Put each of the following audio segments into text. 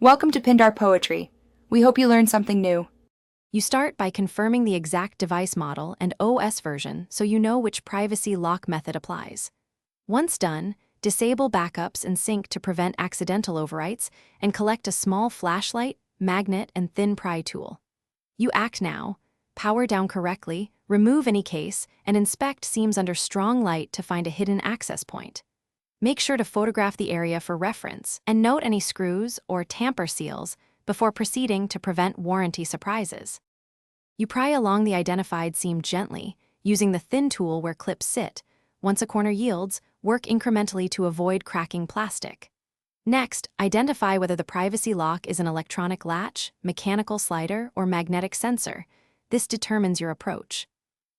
Welcome to Pindar Poetry. We hope you learned something new. You start by confirming the exact device model and OS version so you know which privacy lock method applies. Once done, disable backups and sync to prevent accidental overwrites and collect a small flashlight, magnet, and thin pry tool. You act now, power down correctly, remove any case, and inspect seams under strong light to find a hidden access point. Make sure to photograph the area for reference and note any screws or tamper seals before proceeding to prevent warranty surprises. You pry along the identified seam gently, using the thin tool where clips sit. Once a corner yields, work incrementally to avoid cracking plastic. Next, identify whether the privacy lock is an electronic latch, mechanical slider, or magnetic sensor. This determines your approach.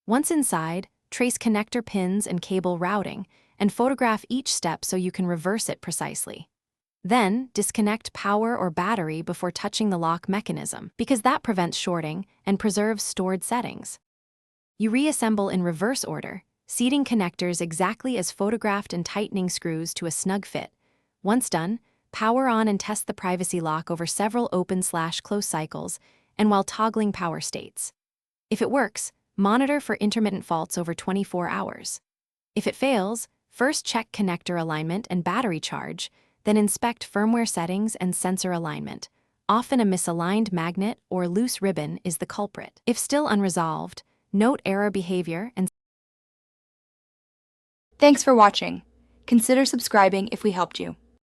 Once inside, trace connector pins and cable routing, and photograph each step so you can reverse it precisely. Then, disconnect power or battery before touching the lock mechanism, because that prevents shorting and preserves stored settings. You reassemble in reverse order, seating connectors exactly as photographed and tightening screws to a snug fit. Once done, power on and test the privacy lock over several open/close cycles and while toggling power states. If it works, monitor for intermittent faults over 24 hours. If it fails, first check connector alignment and battery charge, then inspect firmware settings and sensor alignment. Often a misaligned magnet or loose ribbon is the culprit. If still unresolved, note error behavior and Thanks for watching. Consider subscribing if we helped you.